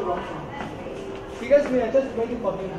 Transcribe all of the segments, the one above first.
wrong sound. Because we are just waiting for him.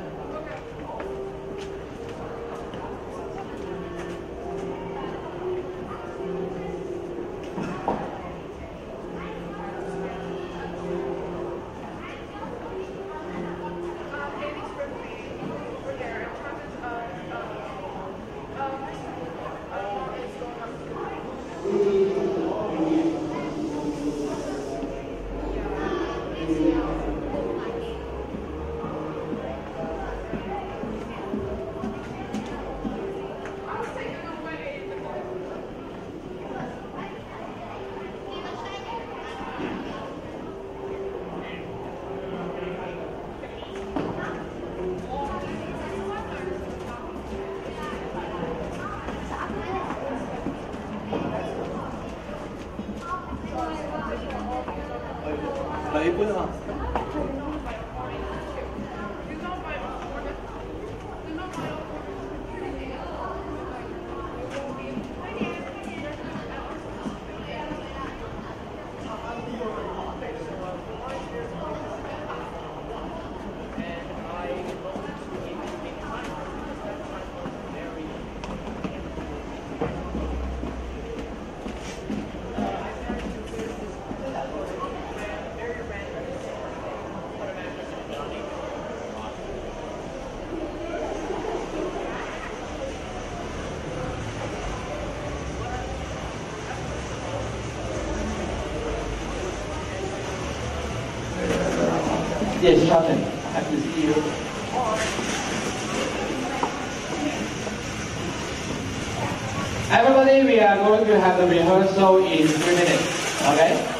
Yes, Charlton, happy to see you. Everybody, we are going to have the rehearsal in 3 minutes, okay?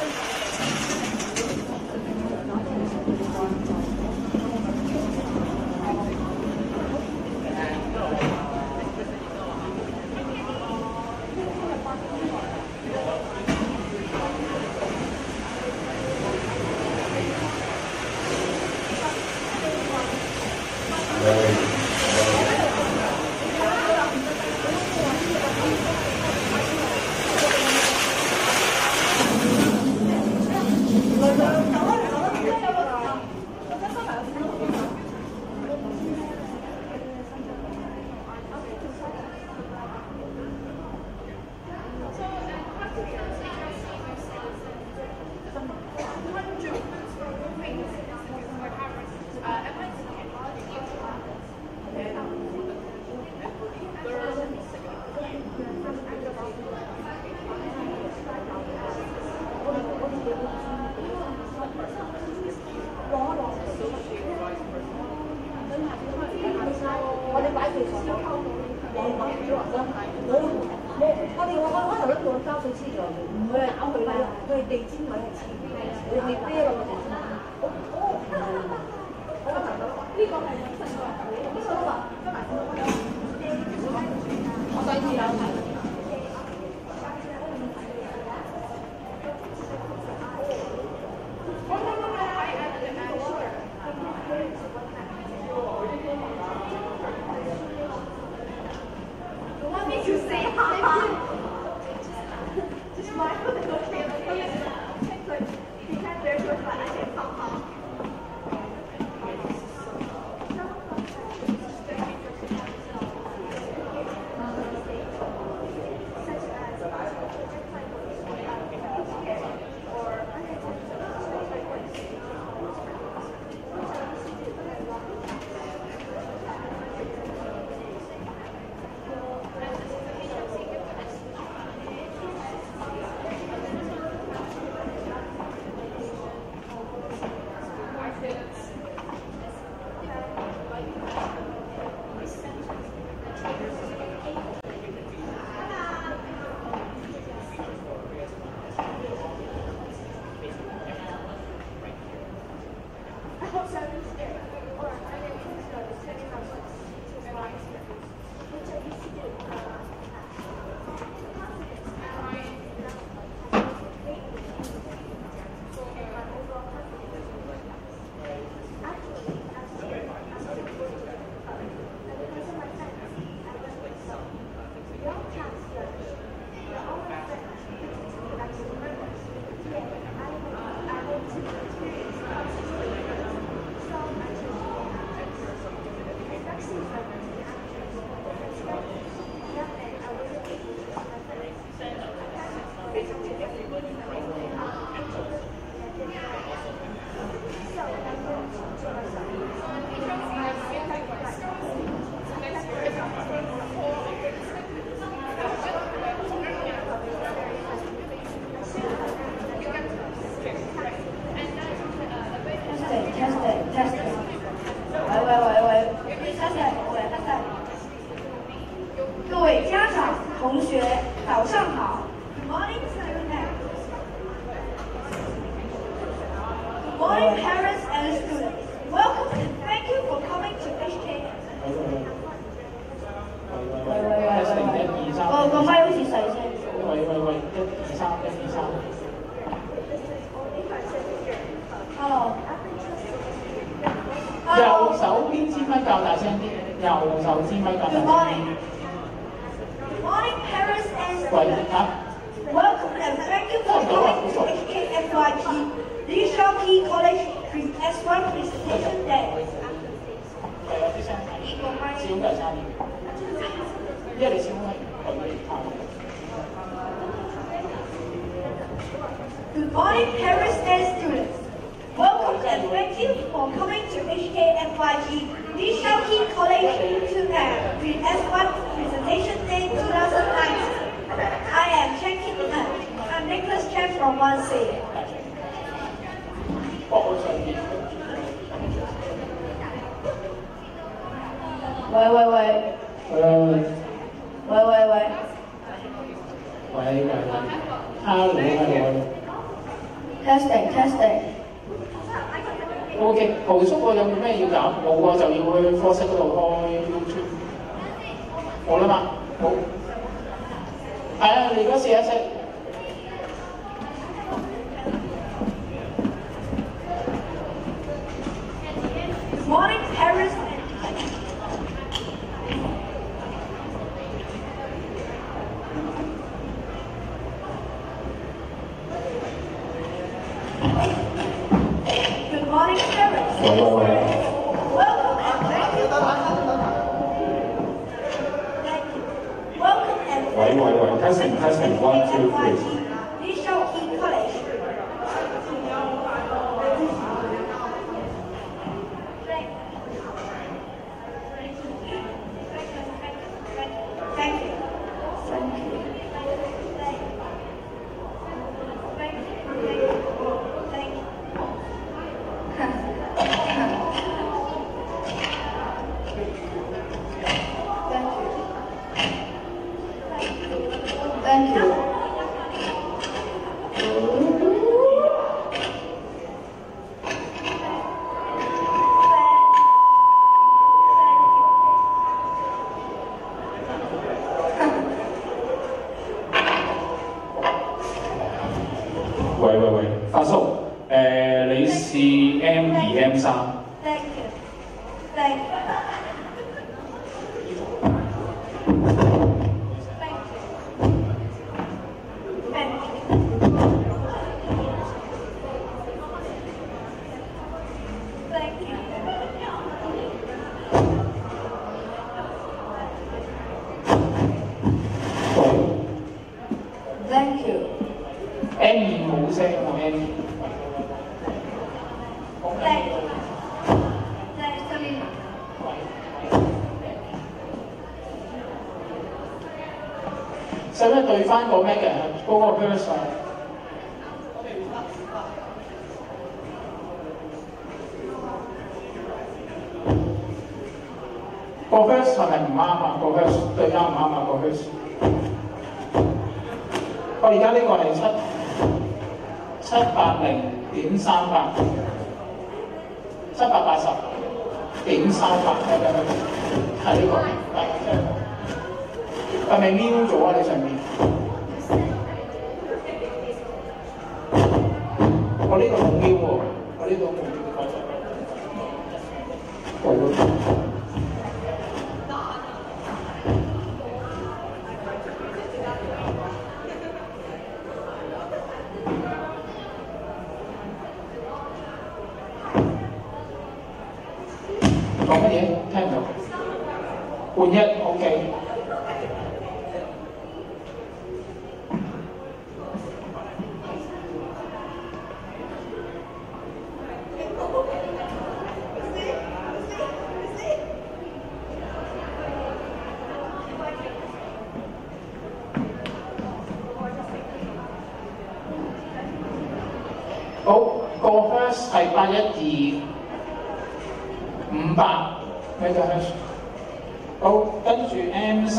同学，早上好。Good morning, students. Good morning, parents and students. Welcome and thank you for coming to HKM. 個咪好似細聲。喂，一二三。哦。右手邊支咪較大聲啲，右手支咪較大聲啲。Good morning, parents and 喂 students. Welcome and thank you for coming to HKMYT HLC College S.1 Presentation Day. 係有啲聲大啲，少嘅差啲，因為你少咪佢睇。Good morning, parents and students. Welcome and thank you for coming to HKMYT HLC College S.1 Presentation Day 2019. I am checking in. I'm Nicholas Chen from 1C. 喂 ，hello。Testing。OK， 豪叔我有冇咩要搞？冇喎，就要去課室嗰度開 YouTube。冇啦嘛，冇。係啊，你而家試一試。Good morning, parents. Good morning, parents. Welcome and thank you. Welcome and thank you. Testing, 1, 2, 3. HLC College. Thank you. Thank you.喂，發叔，你試 M2、M3。Thank you. Thank you. Thank you. M2冇聲喎 M2。Thank you. 使唔使對翻個咩嘅嗰個 verse 啊？個 verse 係咪唔啱啊？個 verse 對啱唔啱啊？個 verse 我而家呢個係780.38，780.38係呢個，係咪瞄咗啊？你上面？我呢度冇瞄喎，我呢度冇瞄。講乜嘢？聽唔到。換一 OK。好，個 hertz 係812.500 MHz。好，跟住 M3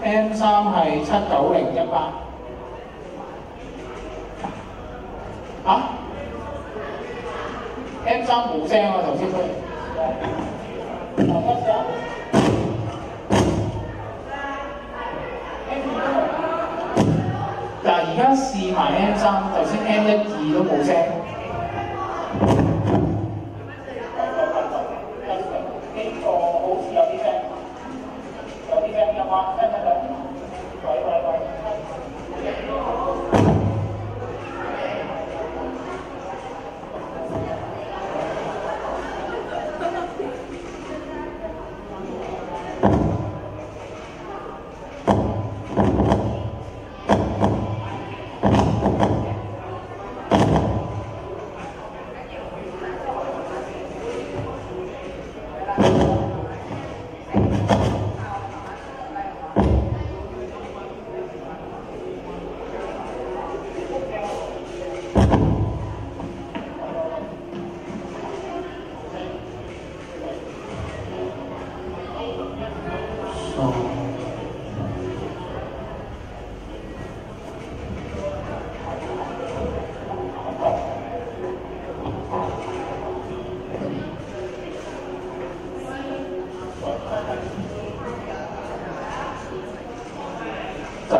係79018。啊 ？M3 冇聲啊，頭先佢。嗱，而家試埋 M3，頭先 M1、2都冇聲。呢個好似有啲聲，有嗎？聽唔聽到？喂。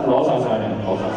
攞手上嚟，攞手上。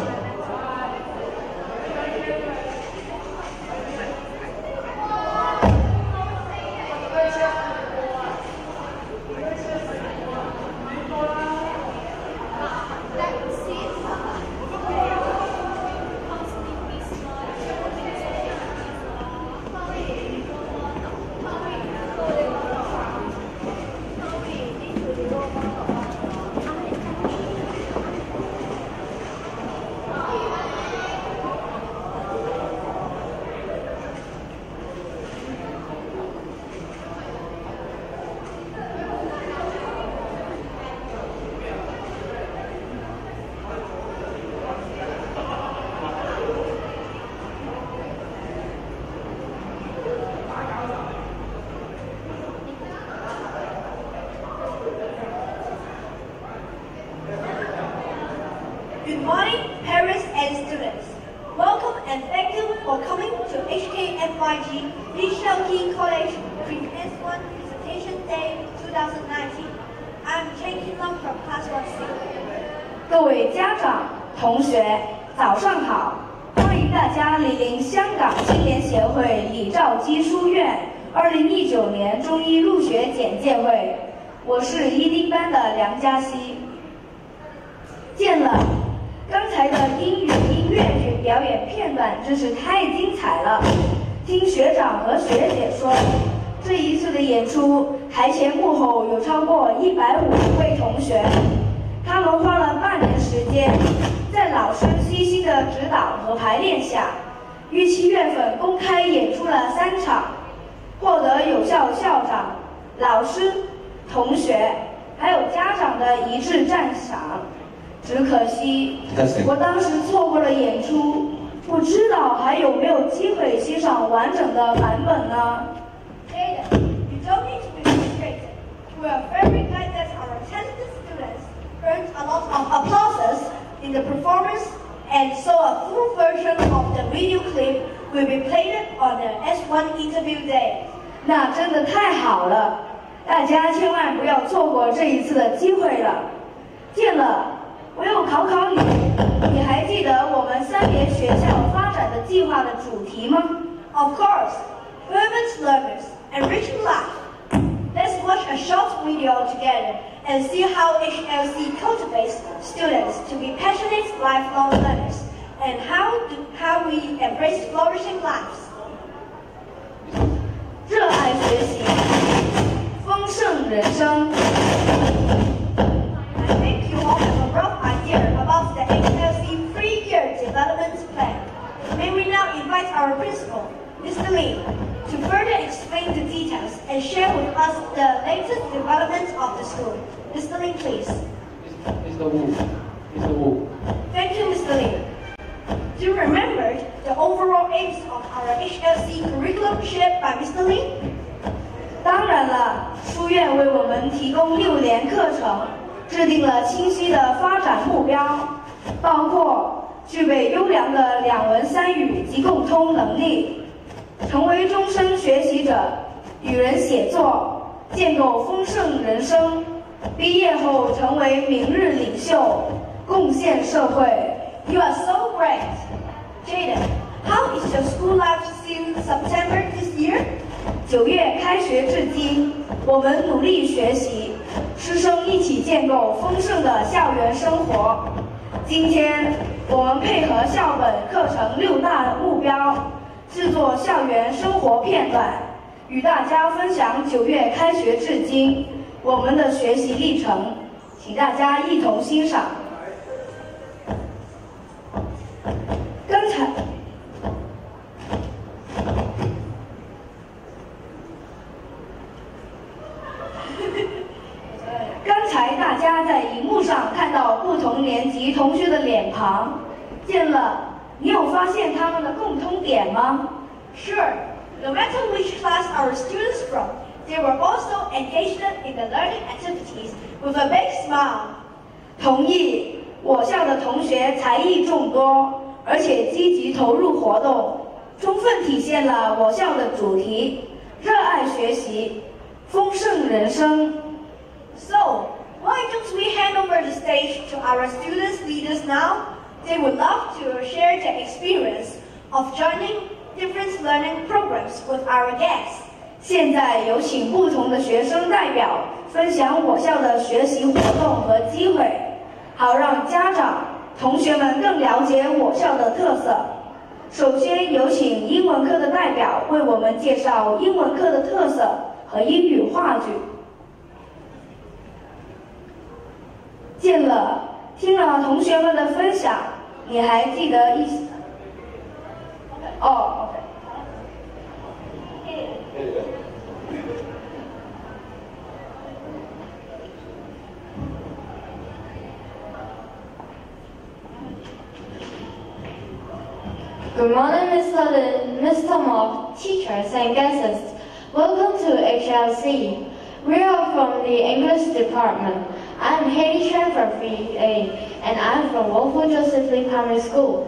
Good morning, parents and students. Welcome and thank you for coming to HKFYG HLC College Pre-S1 Presentation Day 2019. I'm Chen Long from Class 1C. 各位家长、同学，早上好！欢迎大家莅临香港青年协会李兆基书院2019年中一入学简介会。我是一丁班的梁嘉熙。见了刚才的英语音乐剧表演片段真是太精彩了。听学长和学姐说，这一次的演出台前幕后有超过150位同学，他们花了半年时间，在老师悉心的指导和排练下，于7月份公开演出了3场，获得有校长、老师、同学还有家长的一致赞赏。只可惜我当时错过了演出，不知道还有没有机会欣赏完整的版本呢？ Jada, you don't need to be frustrated. We are very glad that our talented students earned a lot of applauses in the performance, and so a full version of the video clip will be played on the S1 interview day. 那真的太好了，大家千万不要错过这一次的机会了。见了，我又考考你，你还记得我们3年学校发展的计划的主题吗？ Of course, fervent learners, enriching life. Let's watch a short video together and see how HLC cultivates students to be passionate lifelong learners, and how we embrace flourishing lives. 热爱学习，丰盛人生。 I think you all have a rough idea about the HLC Pre Development Plan. May we now invite our principal, Mr. Lee, to further explain the details and share with us the latest developments of the school. Mr. Lee, please. Mr. Wu. Thank you, Mr. Lee. Do you remember the overall aims of our HLC curriculum shared by Mr. Lee? 当当然了，书院为我们提供6年课程，制定了清晰的发展目标，包括具备优良的2文3语及共通能力，成为终身学习者，与人写作，建构丰盛人生，毕业后成为明日领袖，贡献社会。You are so great. Jaden, how is your school life since September this year? 9月开学至今，我们努力学习，师生一起建构丰盛的校园生活。今天，我们配合校本课程6大目标，制作校园生活片段，与大家分享9月开学至今我们的学习历程，请大家一同欣赏。刚才大家在荧幕上看到不同年级同学的脸庞，见了，你有发现他们的共通点吗？ Sure. No matter which class our students from, they were also engaged in the learning activities with a big smile. 同意，我校的同学才艺众多，而且积极投入活动，充分体现了我校的主题：热爱学习，丰盛人生。So, why don't we hand over the stage to our students' leaders now? They would love to share their experience of joining different learning programs with our guests. 现在有请不同的学生代表分享我校的学习活动和机会，好让家长、同学们更了解我校的特色。首先有请英文科的代表为我们介绍英文科的特色和英语话剧。听了同学们的分享，你还记得一些？哦 ，OK。Good morning, Mr. Lin, Mr. Mock, teachers and guests. Welcome to HLC. We are from the English department. I'm Haley Chen from 3A, and I'm from Wolford Joseph Lee Primary School.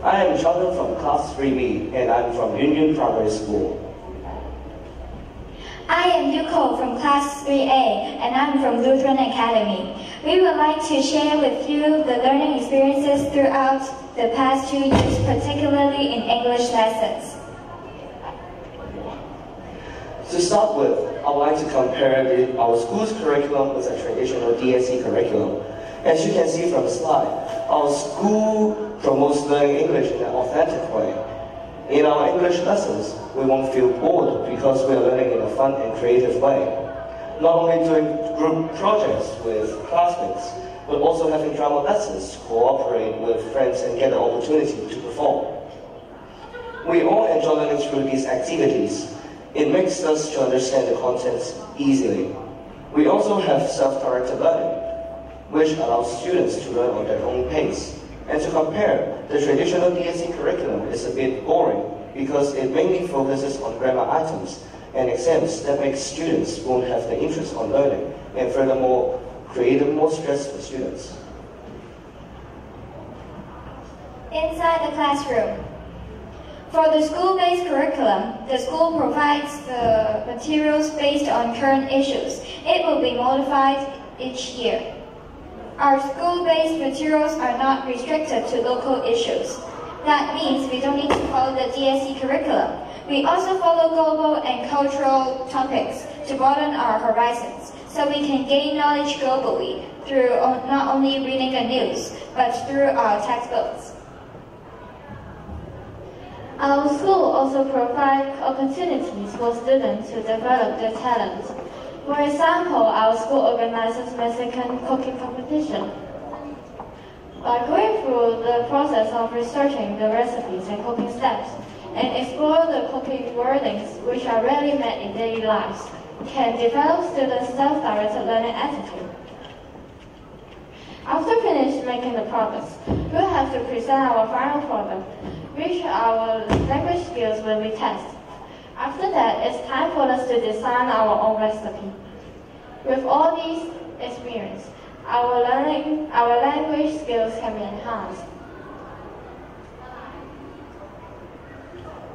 I am Jonathan from Class 3B, and I'm from Union Primary School. I am Yuko from Class 3A, and I'm from Lutheran Academy. We would like to share with you the learning experiences throughout the past 2 years, particularly in English lessons. To start with, I would like to compare our school's curriculum with a traditional DSE curriculum. As you can see from the slide, our school promotes learning English in an authentic way. In our English lessons, we won't feel bored because we are learning in a fun and creative way. Not only doing group projects with classmates, but also having drama lessons, cooperate with friends and get the opportunity to perform. We all enjoy learning through these activities. It makes us to understand the contents easily. We also have self-directed learning, which allows students to learn on their own pace. And to compare, the traditional DSE curriculum is a bit boring because it mainly focuses on grammar items and exams that make students won't have the interest on learning, and furthermore, create more stress for students. Inside the classroom. For the school-based curriculum, the school provides the materials based on current issues. It will be modified each year. Our school-based materials are not restricted to local issues. That means we don't need to follow the DSE curriculum. We also follow global and cultural topics to broaden our horizons, so we can gain knowledge globally through not only reading the news, but through our textbooks. Our school also provides opportunities for students to develop their talents. For example, our school organizes Mexican cooking competition. By going through the process of researching the recipes and cooking steps, and explore the cooking wordings which are rarely met in daily lives, can develop students' self-directed learning attitude. After finishing making the progress, we have to present our final product, which our language skills will be tested. After that, it's time for us to design our own recipe. With all these experience, our language skills can be enhanced.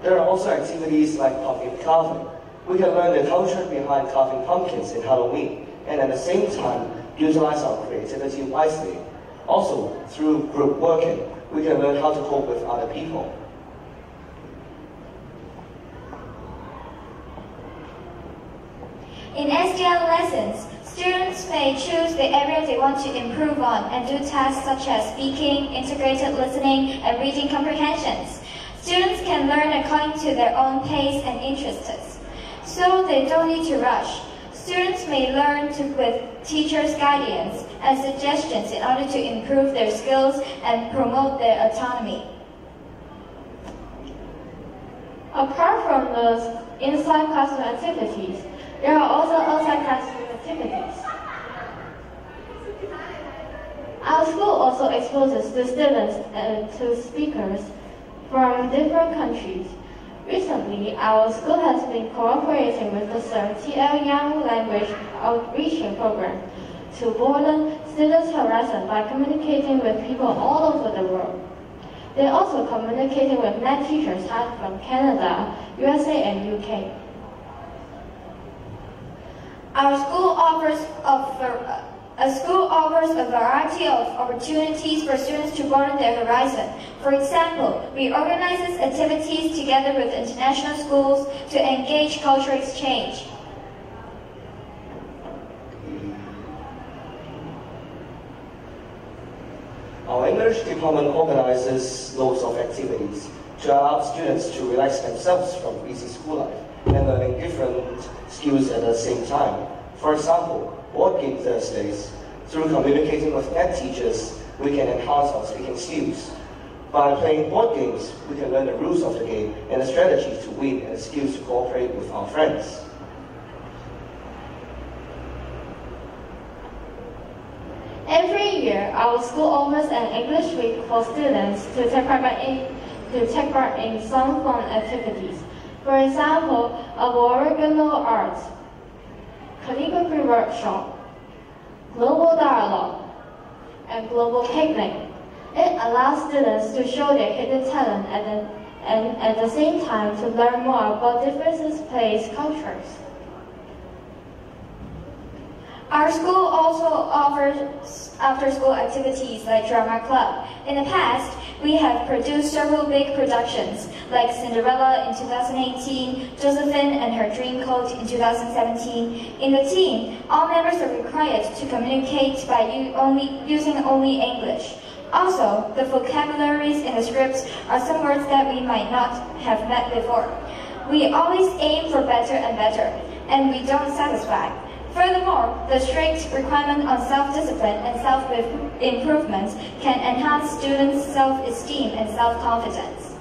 There are also activities like pumpkin carving. We can learn the culture behind carving pumpkins in Halloween, and at the same time, utilize our creativity wisely. Also, through group working, we can learn how to cope with other people. In SDL lessons, students may choose the area they want to improve on and do tasks such as speaking, integrated listening, and reading comprehensions. Students can learn according to their own pace and interests, so they don't need to rush. Students may learn with teachers' guidance and suggestions in order to improve their skills and promote their autonomy. Apart from those inside classroom activities, there are also outside classroom activities. Our school also exposes the students to speakers from different countries. Recently, our school has been cooperating with the CERN TL Young Language Outreach Program to broaden students' horizon by communicating with people all over the world. They are also communicating with NET teachers hired from Canada, USA, and UK. Our school offers a variety of opportunities for students to broaden their horizon. For example, we organize activities together with international schools to engage cultural exchange. Our English department organizes loads of activities to allow students to relax themselves from busy school life and learning different skills at the same time. For example, board game Thursdays. Through communicating with NET teachers, we can enhance our speaking skills. By playing board games, we can learn the rules of the game and the strategies to win and the skills to cooperate with our friends. Every year, our school offers an English week for students to take part in some fun activities. For example, Aboriginal arts, calligraphy workshop, global dialogue, and global picnic. It allows students to show their hidden talent and at the same time to learn more about different place cultures. Our school also offers after-school activities like drama club. In the past, we have produced several big productions like Cinderella in 2018, Josephine and Her Dream Coat in 2017. In the team, all members are required to communicate by using only English. Also, the vocabularies in the scripts are some words that we might not have met before. We always aim for better and better, and we don't satisfy. Furthermore, the strict requirement on self-discipline and self-improvement can enhance students' self-esteem and self-confidence.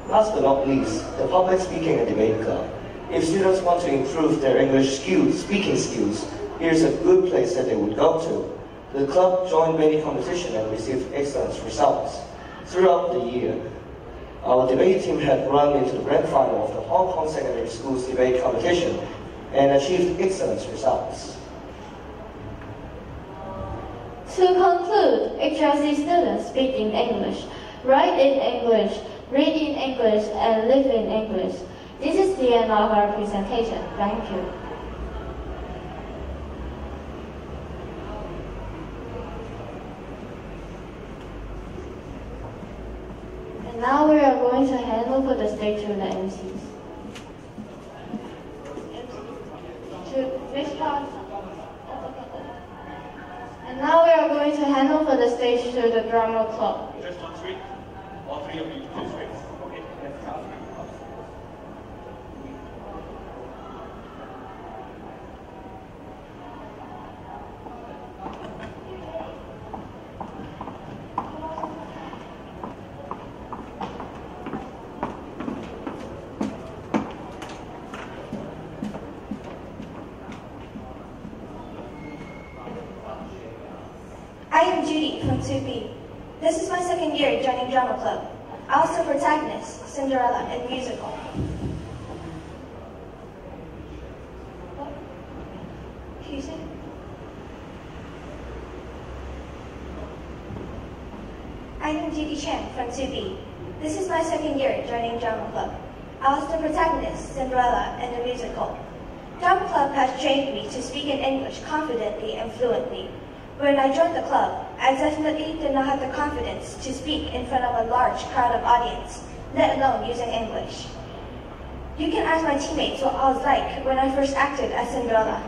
Last but not least, the Public Speaking and Debate Club. If students want to improve their English speaking skills, here's a good place that they would go to. The club joined many competitions and received excellent results. Throughout the year, our debate team had run into the grand final of the Hong Kong Secondary Schools debate competition and achieved excellent results. To conclude, HLC students speak in English, write in English, read in English, and live in English. This is the end of our presentation. Thank you. And now we are going to hand over the stage to the MCs. To which part? And now we are going to hand over the stage to the drama club. Just one straight. All three of you two straight. Okay, let's count. I am Judy from 2B. This is my second year joining Drama Club. I was the protagonist, Cinderella, in the musical. What? Excuse me? I'm Judy Chen from 2B. This is my second year joining Drama Club. I was the protagonist, Cinderella, in the musical. Drama Club has trained me to speak in English confidently and fluently. When I joined the club, I definitely did not have the confidence to speak in front of a large crowd of audience, let alone using English. You can ask my teammates what I was like when I first acted as Cinderella.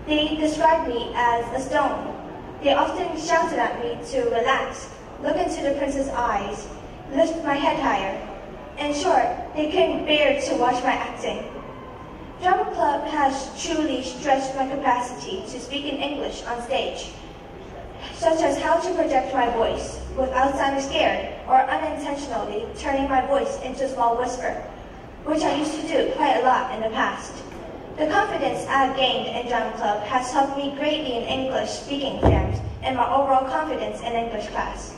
They described me as a stone. They often shouted at me to relax, look into the prince's eyes, lift my head higher. In short, they couldn't bear to watch my acting. Drama Club has truly stretched my capacity to speak in English on stage, such as how to project my voice without sounding scared or unintentionally turning my voice into a small whisper, which I used to do quite a lot in the past. The confidence I have gained in Drama Club has helped me greatly in English speaking exams and my overall confidence in English class.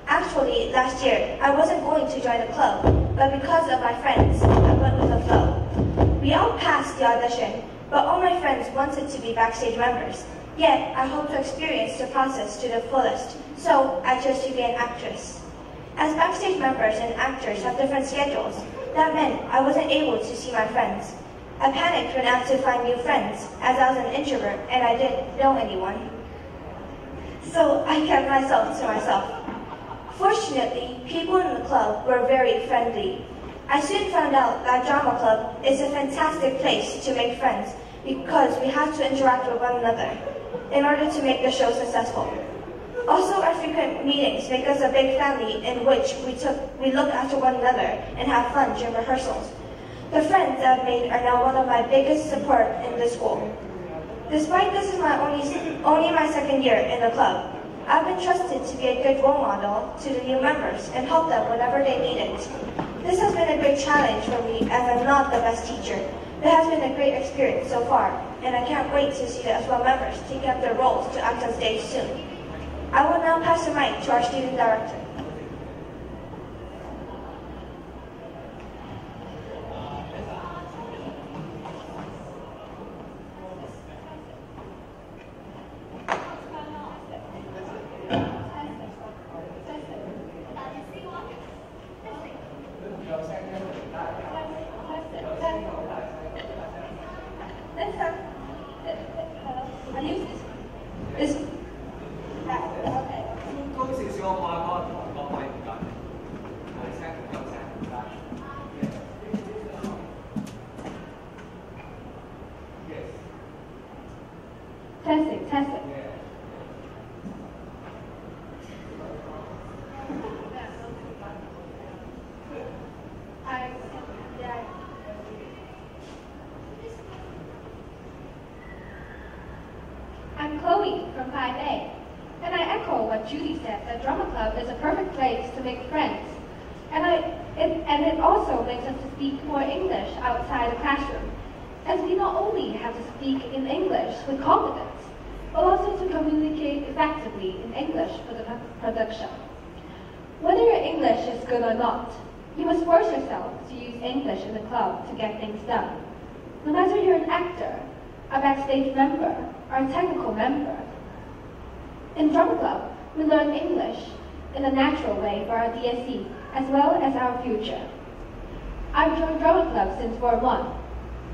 Actually, last year, I wasn't going to join the club, but because of my friends, I went with the flow. We all passed the audition, but all my friends wanted to be backstage members. Yet, I hope to experience the process to the fullest, so I chose to be an actress. As backstage members and actors have different schedules, that meant I wasn't able to see my friends. I panicked when I had to find new friends, as I was an introvert and I didn't know anyone. So I kept myself to myself. Fortunately, people in the club were very friendly. I soon found out that Drama Club is a fantastic place to make friends because we have to interact with one another in order to make the show successful. Also, our frequent meetings make us a big family in which we look after one another and have fun during rehearsals. The friends I've made are now one of my biggest support in the school. Despite this is only my second year in the club, I've been trusted to be a good role model to the new members and help them whenever they need it. This has been a great challenge for me as I'm not the best teacher. It has been a great experience so far, and I can't wait to see the S.1 members take up their roles to act on stage soon. I will now pass the mic to our student director. Testing. I'm Chloe from 5A, and I echo what Judy said, that Drama Club is a perfect place to make friends. And it also makes us to speak more English outside the classroom, as we not only have to speak in English with confidence, but also to communicate effectively in English for the production. Whether your English is good or not, you must force yourself to use English in the club to get things done. No matter you're an actor, a backstage member, or a technical member. In Drama Club, we learn English in a natural way for our DSE, as well as our future. I've joined Drama Club since Form 1,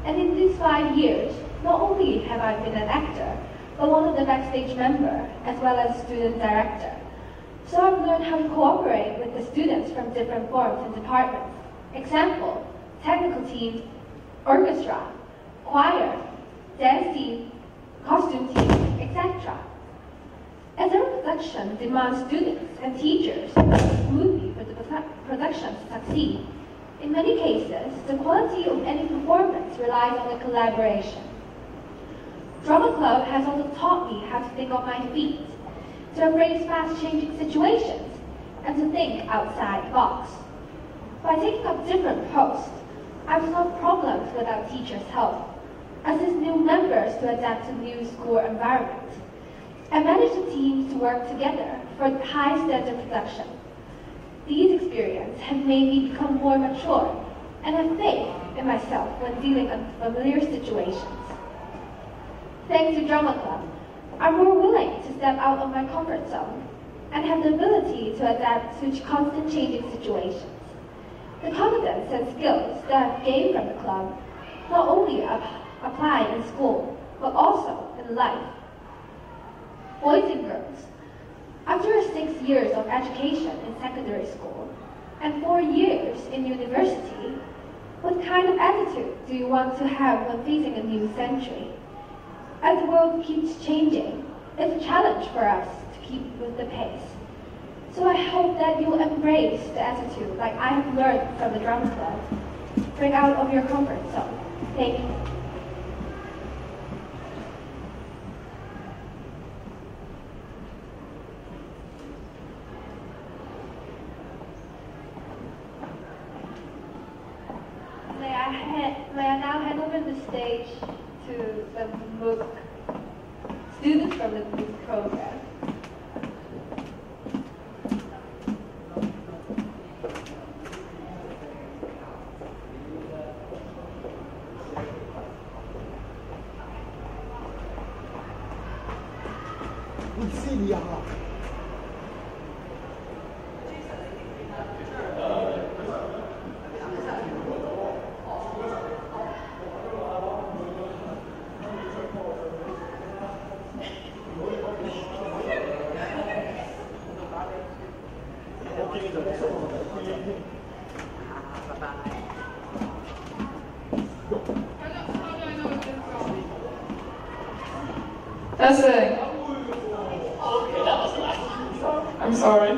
and in these 5 years, not only have I been an actor, but one of the backstage member, as well as student director. So I've learned how to cooperate with the students from different forms and departments. Example, technical team, orchestra, choir, dance team, costume team, etc. As our production demands students and teachers to work smoothly for the production to succeed, in many cases, the quality of any performance relies on the collaboration. Drama Club has also taught me how to think on my feet, to embrace fast-changing situations, and to think outside the box. By taking up different posts, I've solved problems without teachers' help, assist new members to adapt to new school environment, and manage the teams to work together for high standard production. These experiences have made me become more mature and have faith in myself when dealing with unfamiliar situations. Thanks to Drama Club, I'm more willing to step out of my comfort zone and have the ability to adapt to constant changing situations. The confidence and skills that I've gained from the club not only apply in school, but also in life. Boys and girls, after 6 years of education in secondary school and 4 years in university, what kind of attitude do you want to have when facing a new century? As the world keeps changing, it's a challenge for us to keep with the pace. So I hope that you embrace the attitude like I have learned from the Drama Club. Break out of your comfort zone. Thank you. May I now hand over the stage to the MOOC students from the MOOC program. That's it. I'm sorry.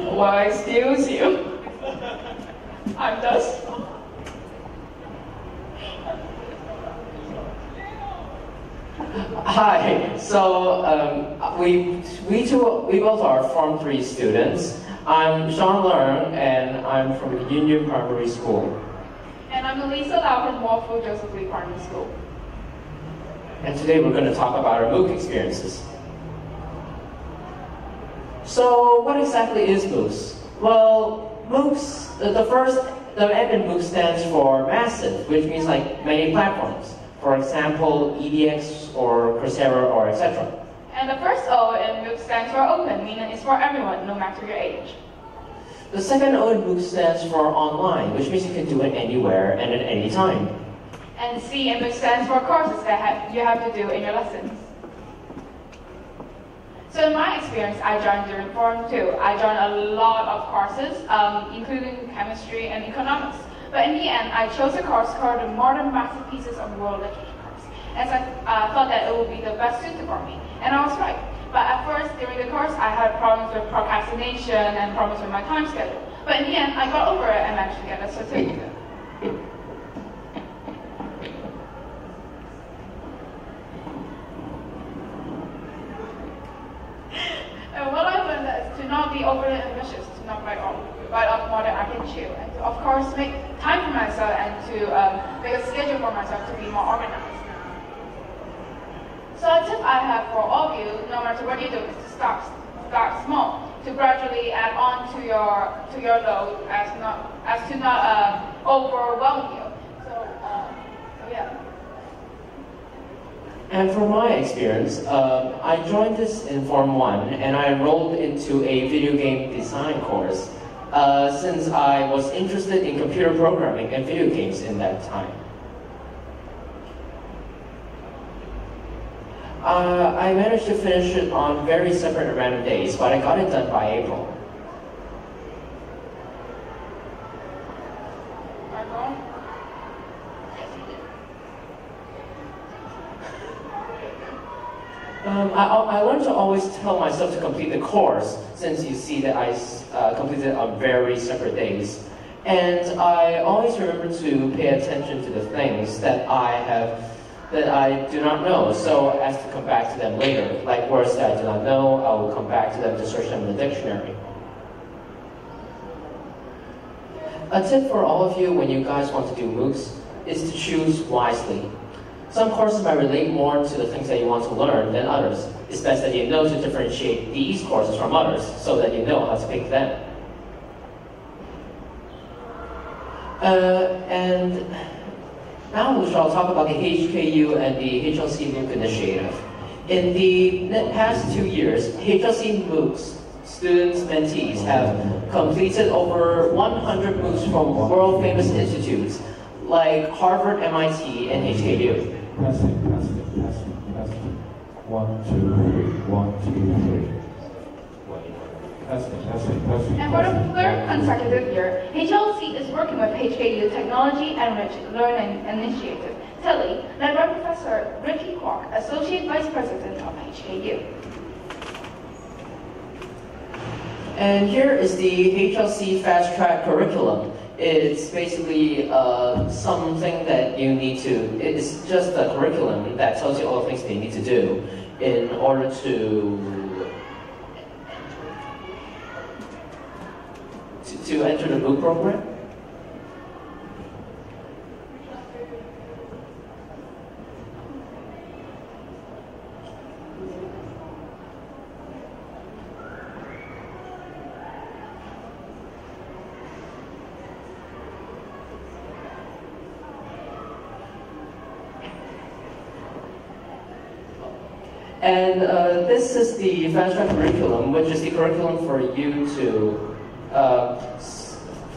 Well, excuse you. I'm just. Hi. So we both are Form 3 students. I'm Sean Leung, and I'm from Union Primary School. And I'm Elisa Lau from Walford Joseph Lee Primary School. And today we're going to talk about our MOOC experiences. So what exactly is MOOCs? Well, MOOCs, the M in MOOC stands for massive, which means like many platforms. For example, EDX or Coursera or etc. And the first O in MOOC stands for open, meaning it's for everyone, no matter your age. The second O in MOOC stands for online, which means you can do it anywhere and at any time. And C in MOOC stands for courses that you have to do in your lessons. So in my experience, I joined during Form 2. I joined a lot of courses, including chemistry and economics. But in the end, I chose a course called the Modern Masterpieces of World Literature course, as I thought that it would be the best suited for me. And I was right. But at first, during the course, I had problems with procrastination and problems with my time schedule. But in the end, I got over it and managed to get a certificate. And what I learned is to not be overly ambitious, to not bite off more than I can chew, and to, of course, make time for myself and to make a schedule for myself to be more organized. So a tip I have for all of you, no matter what you do, is to start small, to gradually add on to your load as to not overwhelm you. So yeah. And from my experience, I joined this in Form 1 and I enrolled into a video game design course since I was interested in computer programming and video games in that time. I managed to finish it on very separate and random days, but I got it done by April. I learned to always tell myself to complete the course, since you see that I completed it on very separate days. And I always remember to pay attention to the things that I do not know, so as to come back to them later. Like words that I do not know, I will come back to them to search them in the dictionary. A tip for all of you when you guys want to do MOOCs is to choose wisely. Some courses might relate more to the things that you want to learn than others. It's best that you know to differentiate these courses from others so that you know how to pick them. And now we shall talk about the HKU and the HLC MOOC initiative. In the past 2 years, HLC MOOCs, students, mentees, have completed over 100 MOOCs from world-famous institutes like Harvard, MIT, and HKU. Testing. 1, 2, 3. 1, 2, 3. Testing. And for the third consecutive year, HLC is working with HKU Technology and Learning Initiative, TELI, led by Professor Ricky Kwok, Associate Vice President of HKU. And here is the HLC Fast Track curriculum. It's basically something that you need to, it's just a curriculum that tells you all the things that you need to do in order to enter the MOOC program. And this is the Fast Track curriculum, which is the curriculum for you to,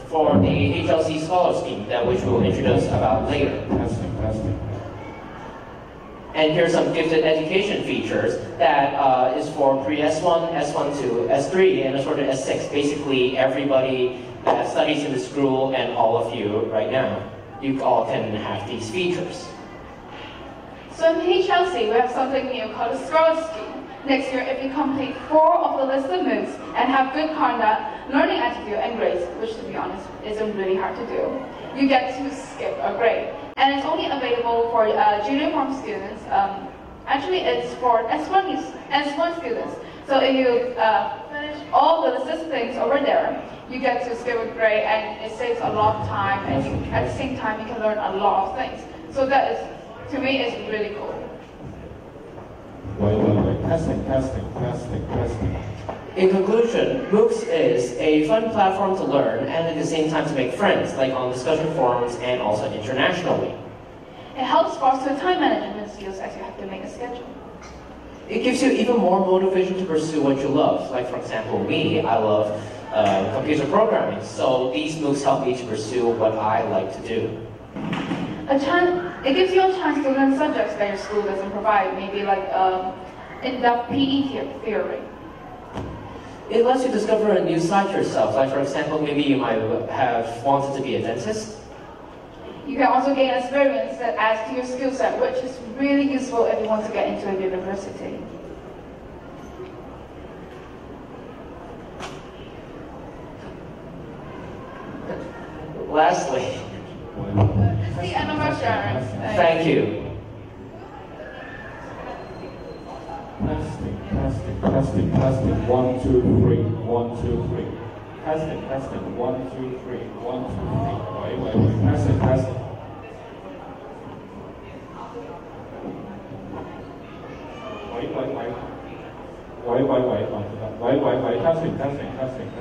for the HLC Scholar Scheme, that which we'll introduce about later. Testing. And here's some gifted education features that is for pre-S1, S1 to S3, and sort of S6. Basically, everybody that studies in the school and all of you right now, you all can have these features. So in HLC, we have something new called a Scholar Scheme. Next year, if you complete 4 of the listed MOOCs and have good conduct, learning attitude, and grades, which to be honest isn't really hard to do, you get to skip a grade. And it's only available for junior form students. Actually, it's for S1 students. So if you finish all the listed things over there, you get to skip a grade, and it saves a lot of time, and at the same time, you can learn a lot of things. So that is, to me, it's really cool. Wait. Testing. In conclusion, MOOCs is a fun platform to learn and at the same time to make friends, like on discussion forums and also internationally. It helps foster time management skills as you have to make a schedule. It gives you even more motivation to pursue what you love. Like for example, me, I love computer programming, so these MOOCs help me to pursue what I like to do. It gives you a chance to learn subjects that your school doesn't provide, maybe like in-depth PE theory. It lets you discover a new side to yourself. Like for example, maybe you might have wanted to be a dentist. You can also gain experience that adds to your skill set, which is really useful if you want to get into a university. Lastly, It's the end of our sharing. thank you. Testing. 1, 2, 3. 1, 2, 3. Testing. 1, 2, 3. 1, 2, 3. Wait. Testing. Wait. Testing.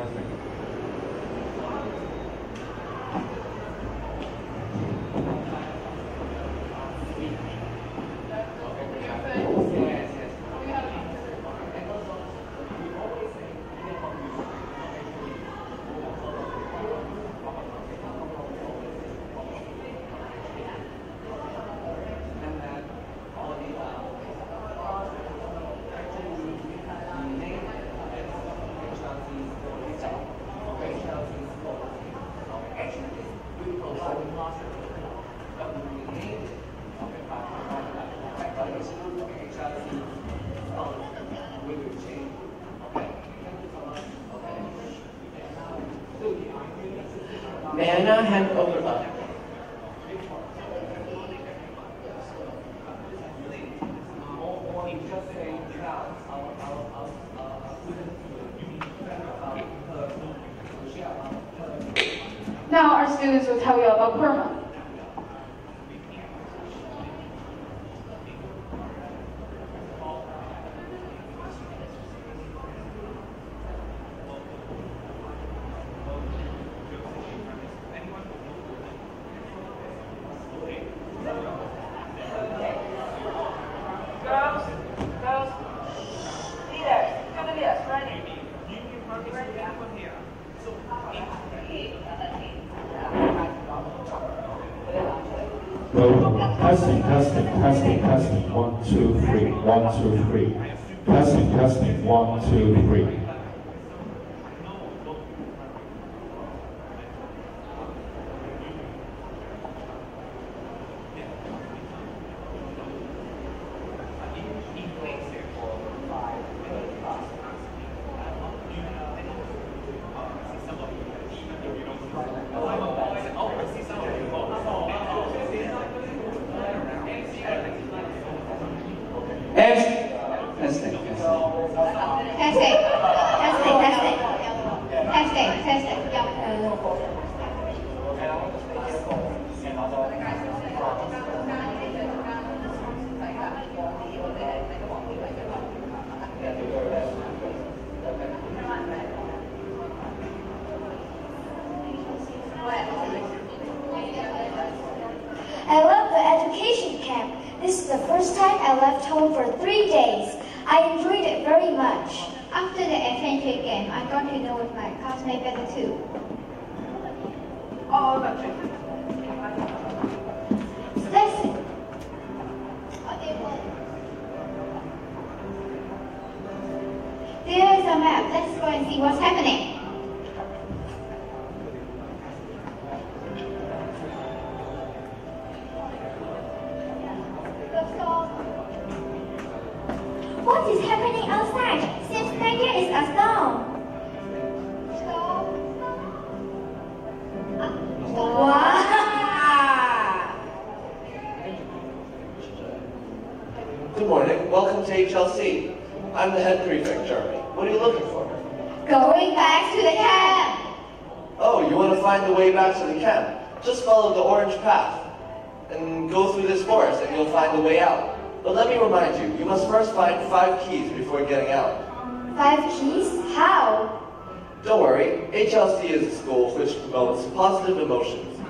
May I now hand over Now our students will tell you about PERMA. Welcome. Testing, testing, testing, testing. 1, 2, 3. 1, 2, 3. Testing, testing. 1, 2, 3. I love the education camp. This is the first time I left home for 3 days. I enjoyed it very much. After the adventure game, I got to know my classmates better too. Listen. There is a map. Let's go and see what's happening. What is happening outside? Seems like there is a storm. Wow! Good morning. Welcome to HLC. I'm the head prefect, Jeremy. What are you looking for? Going back to the camp. Oh, you want to find the way back to the camp? Just follow the orange path and go through this forest and you'll find the way out. But let me remind you, you must first find 5 keys before getting out. 5 keys? How? Don't worry, HLC is a school which promotes positive emotions.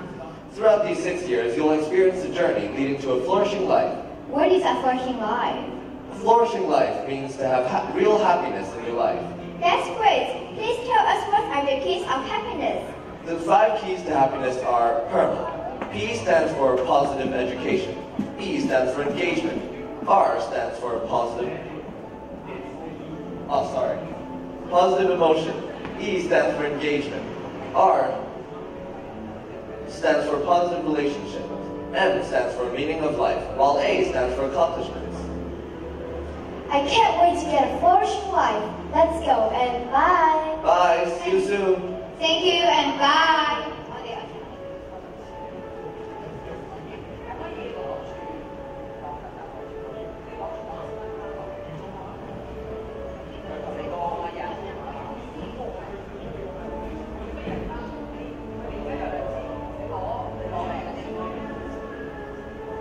Throughout these 6 years, you'll experience a journey leading to a flourishing life. What is a flourishing life? A flourishing life means to have real happiness in your life. That's great. Please tell us what are the keys of happiness. The 5 keys to happiness are PERMA. P stands for positive education. E stands for engagement. R stands for positive emotion. E stands for engagement. R stands for positive relationship. M stands for meaning of life, while A stands for accomplishments. I can't wait to get a flourishing life. Let's go and bye. Bye, see you soon. Thank you and bye.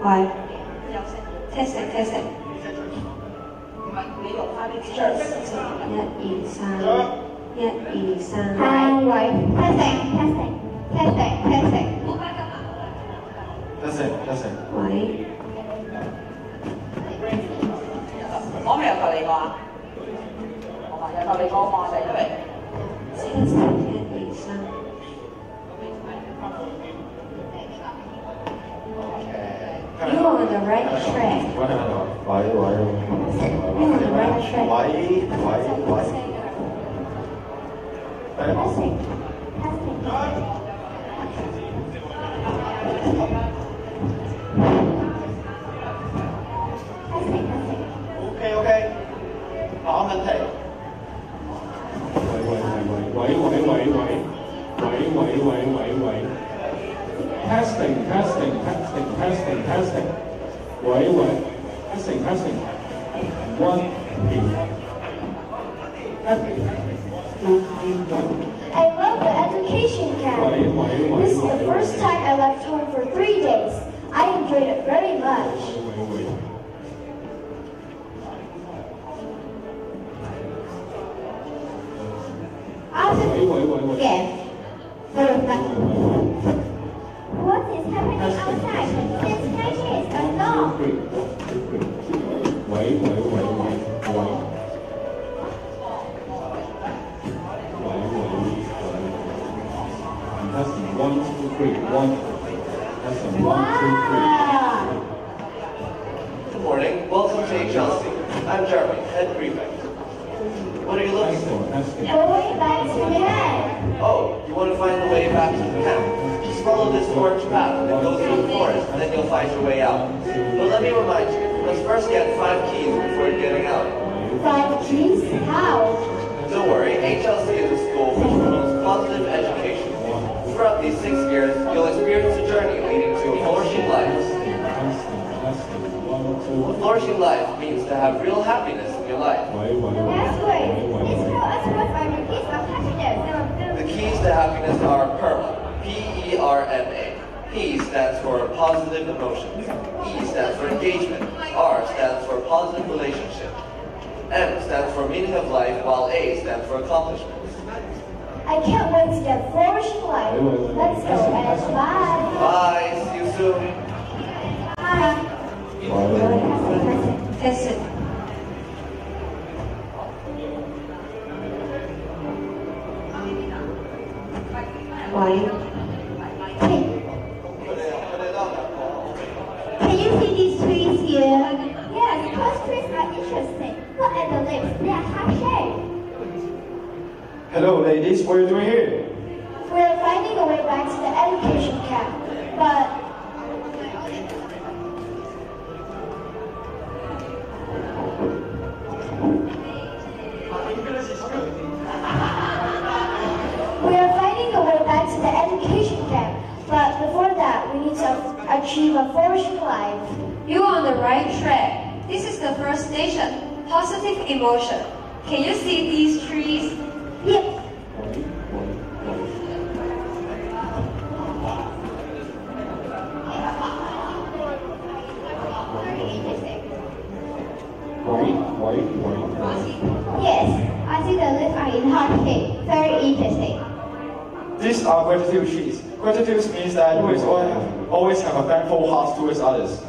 Why? Test it, test it. 1、2、3，1、2、3。Right. Testing. Testing. 喂。我未有求你過啊？我話有求你過嘛，就因為。1、2、3。You're on the right track. You're on the right track. Testing. OK，冇問題。喂。Testing. Testing. 1, 2. I love the education camp. This is the first time I left home for 3 days. I enjoyed it very much. What is happening outside? This night is a storm. Testing. 1, 2, 3. 1. Wow! Good morning. Welcome to HLC. I'm Jeremy, head prefect. What are you looking for? The way back to the camp. Oh, you want to find the way back to the camp? Just follow this orange path that goes through the forest, and then you'll find your way out. But let me remind you, let's first get 5 keys before getting out. 5 keys? How? Don't worry, HLC is a school which promotes positive education. Throughout these 6 years, you'll experience a journey leading to a flourishing life. A flourishing life means to have real happiness in your life. That's great. Please tell us what are the keys of happiness. The keys to happiness are PERMA, P-E-R-M-A. P stands for positive emotions. E stands for engagement. R stands for positive relationship. M stands for meaning of life, while A stands for accomplishments. I can't wait to get flourishing life. Let's go and bye. Bye. See you soon. Bye. That's it. Can you see these trees here? Yes, those trees are interesting. Look at the leaves. They are heart-shaped. Hello, ladies. What are you doing here? We are finding a way back to the education camp, but before that, we need to achieve a flourishing life. You're on the right track. This is the first station, positive emotion. Can you see these trees? Yep. Yes, I see the leaves are in heart shape. Very interesting. These are gratitude trees. Gratitude means that you always have a thankful heart towards others.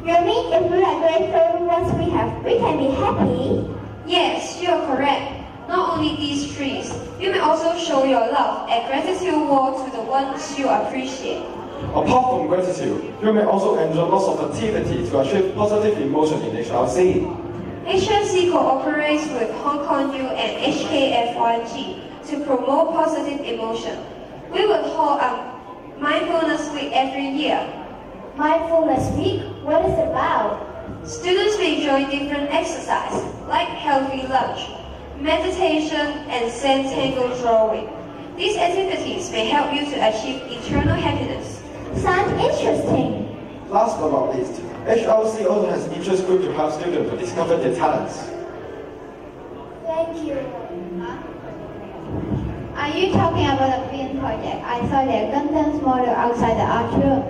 Remy, if we are grateful once we can be happy. Yes, you're correct. Not only these trees, you may also show your love and gratitude wall to the ones you appreciate. Apart from gratitude, you may also enjoy lots of activity to achieve positive emotion in HLC. HLC cooperates with Hong Kong U and HKFYG to promote positive emotion. We will hold a mindfulness week every year. Mindfulness week? What is it about? Students may join different exercises like healthy lunch, meditation, and sand tangle drawing. These activities may help you to achieve eternal happiness. Sounds interesting. Last but not least, HLC also has an interest group to help students to discover their talents. Thank you. Are you talking about the film project? I saw their contents model outside the art room.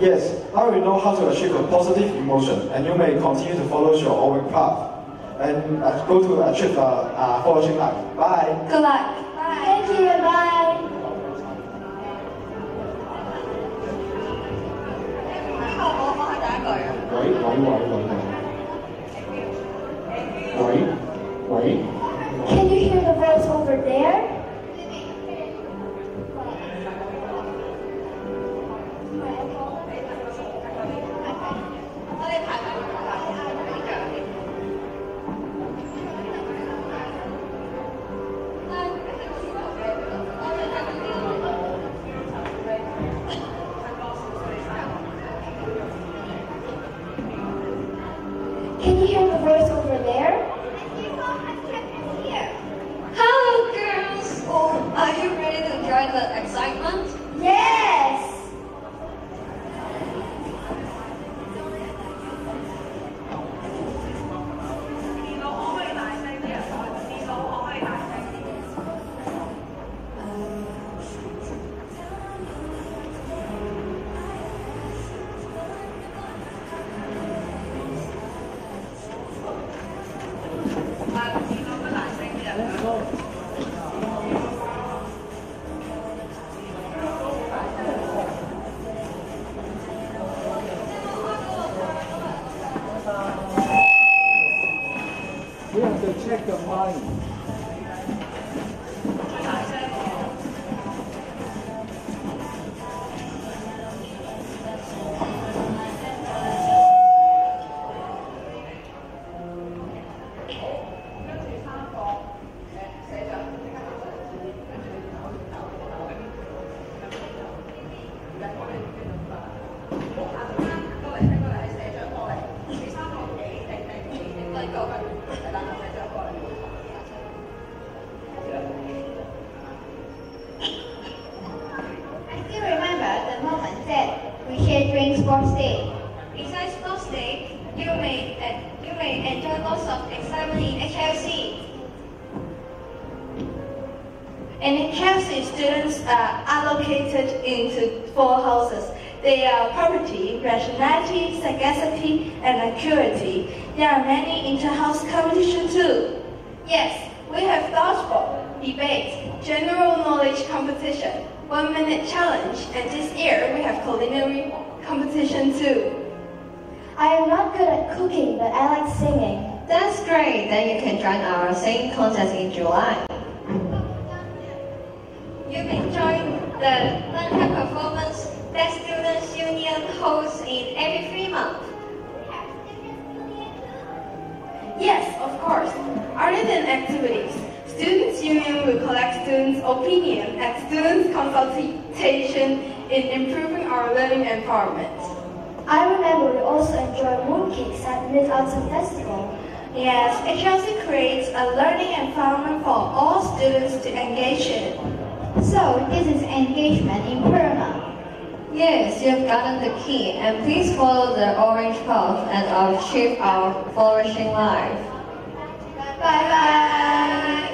Yes, now you know how to achieve a positive emotion, and you may continue to follow your own path and go to achieve a flourishing life. Bye. Good luck. Bye. Thank you. Bye. Can you hear the voice over there? Can you hear the voice over there? Hello, girls. Oh, are you ready to join the excitement? Yes! sports day. Besides sports day, you may enjoy lots of excitement in HLC. In HLC, students are allocated into 4 houses. They are property, rationality, sagacity, and accuracy. There are many inter-house competitions too. Yes, we have dodgeball, debate, general knowledge competition, 1-minute challenge, and this year we have culinary competition too. I am not good at cooking, but I like singing. That's great. Then you can join our singing contest in July. You may join the Lantern performance that Students' Union hosts in every 3 months. Yes, of course. Other than activities, Students' Union will collect students' opinion at students' consultation in improving our learning environment. I remember we also enjoyed mooncakes at Mid-Autumn Festival. Yes, HLC creates a learning environment for all students to engage in. So, this is engagement in Burma. Yes, you have gotten the key, and please follow the orange path and achieve our flourishing life. Bye-bye.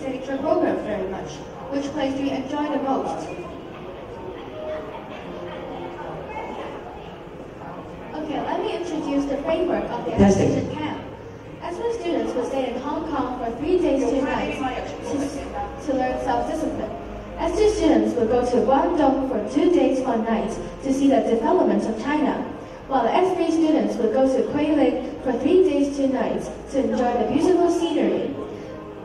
Select your program very much. Which place do you enjoy the most? Okay, let me introduce the framework of the education camp. S.1 students will stay in Hong Kong for 3 days, 2 nights to learn self-discipline. S2 students will go to Guangdong for 2 days, 1 night to see the development of China, while S3 students will go to Guilin for 3 days, 2 nights to enjoy the beautiful scenery.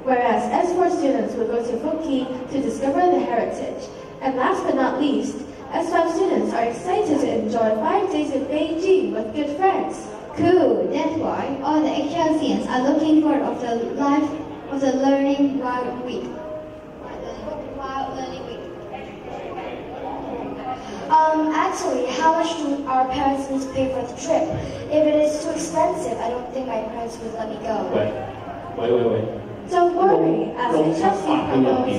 Whereas S4 students will go to Fukui to discover the heritage. And last but not least, S5 students are excited to enjoy 5 days in Beijing with good friends. Cool, that's why all the HLCians are looking forward of the life of the Learning Wild Week. Wild Learning Week. Actually, how much do our parents need to pay for the trip? If it is too expensive, I don't think my parents would let me go. Wait. Don't worry, as HLC promotes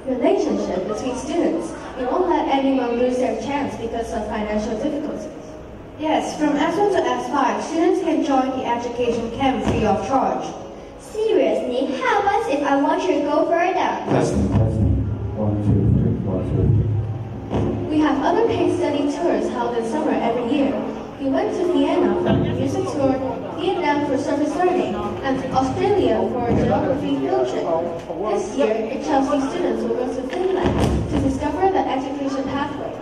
relationship between students, we won't let anyone lose their chance because of financial difficulties. Yes, from S1 to S5, students can join the education camp free of charge. Seriously, how much if I want you to go further? Testing. 1, 2, 3, 1, 2, 3. We have other paid study tours held in summer every year. We went to Vienna for a music tour, Vietnam for service learning, and Australia for a geography field trip. This year, HLC students will go to Finland to discover the education pathway.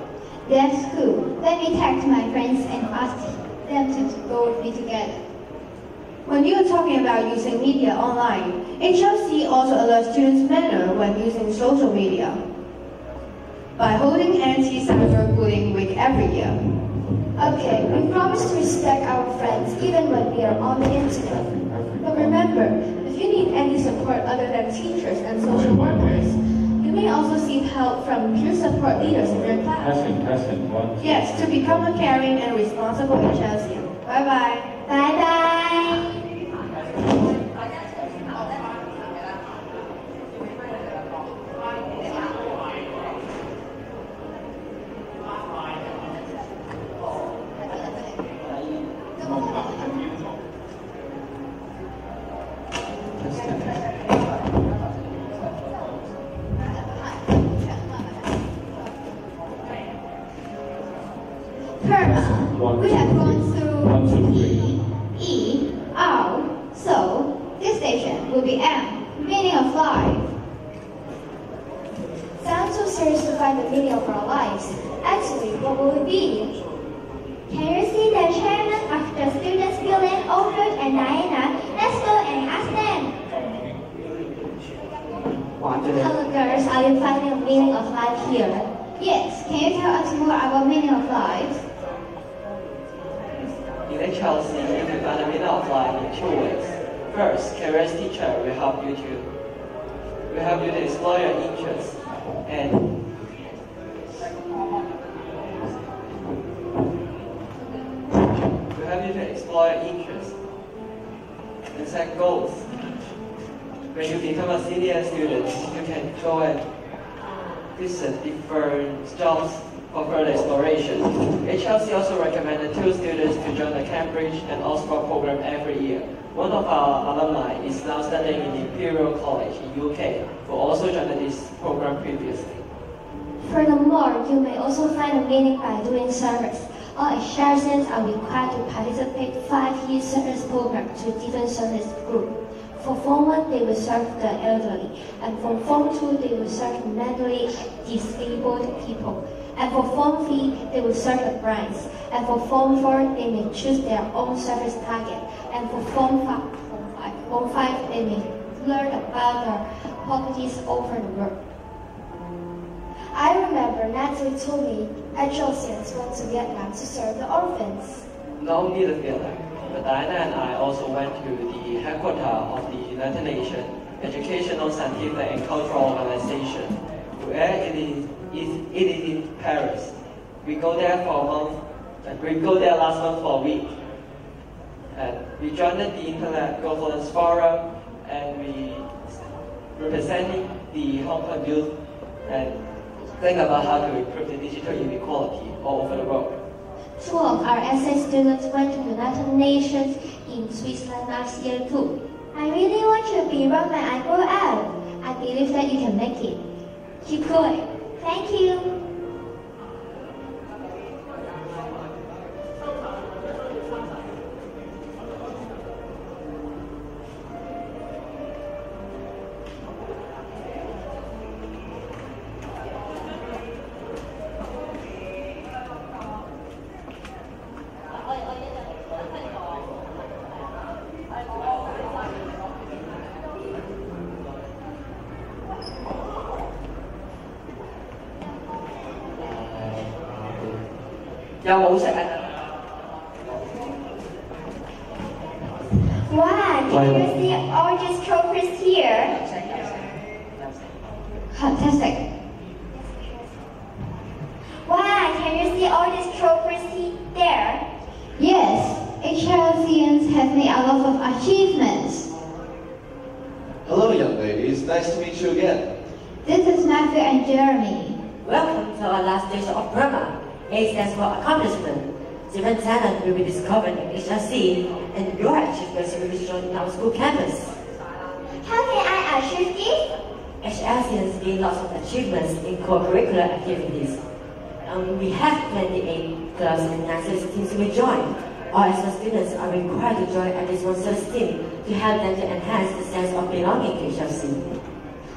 That's cool. Let me talk to my friends and ask them to both be together. When you're talking about using media online, HLC also allows students manner when using social media by holding anti-cyberbullying week every year. Okay, we promise to respect our friends even when we are on the internet. But remember, if you need any support other than teachers and social workers, you may also seek help from peer support leaders in your class. Yes, to become a caring and responsible HLC. Bye-bye. Bye-bye. We have gone through E, R, so this station will be M, meaning of life. Sounds so serious to find the meaning of our lives. Actually, what will it be? Can you see the chairman of the students' building, Alfred and Diana? Let's go and ask them. Hello girls, are you finding the meaning of life here? Yes, can you tell us more about meaning of life? In HLC, you can find the meaning of life in 2 ways. First, careers teacher will help you to explore your interests and set goals. When you become a senior student, you can go and visit different jobs for further exploration. HLC also recommended 2 students to join the Cambridge and Oxford program every year. One of our alumni is now studying in Imperial College in UK, who also joined this program previously. Furthermore, you may also find a meaning by doing service. All HLCs are required to participate 5-year service program to different service groups. For Form 1, they will serve the elderly, and for Form 2, they will serve mentally disabled people. And for Form 3, they will serve the brands. And for Form 4, they may choose their own service target. And for Form 5, they may learn about the properties over the world. I remember Natalie told me HLCs went to Vietnam to serve the orphans. Not only the Vietnam, but Diana and I also went to the headquarters of the United Nations Educational, Scientific and Cultural Organization, where it is in Paris. We go there for a month, and we go there last month for a week. And we joined the Internet Governance Forum, and we representing the Hong Kong youth and think about how to improve the digital inequality all over the world. 2 of our SA students went to the United Nations in Switzerland last year too. I really want to be one when I grow up. I believe that you can make it. Keep going. Thank you. Wow, can you see all these trophies here? Fantastic. Wow, can you see all these trophies there? Yes, HLCians have made a lot of achievements. Hello, young ladies. Nice to meet you again. This is Matthew and Jeremy. Welcome to our last station of Burma. A stands for accomplishment. Different talent will be discovered in HLC, and your achievements will be shown in our school campus. How can I achieve this? HLCians gain lots of achievements in co-curricular activities. We have 28 clubs and 9 service teams we join. All HLC students are required to join at least one service team to help them to enhance the sense of belonging to HLC.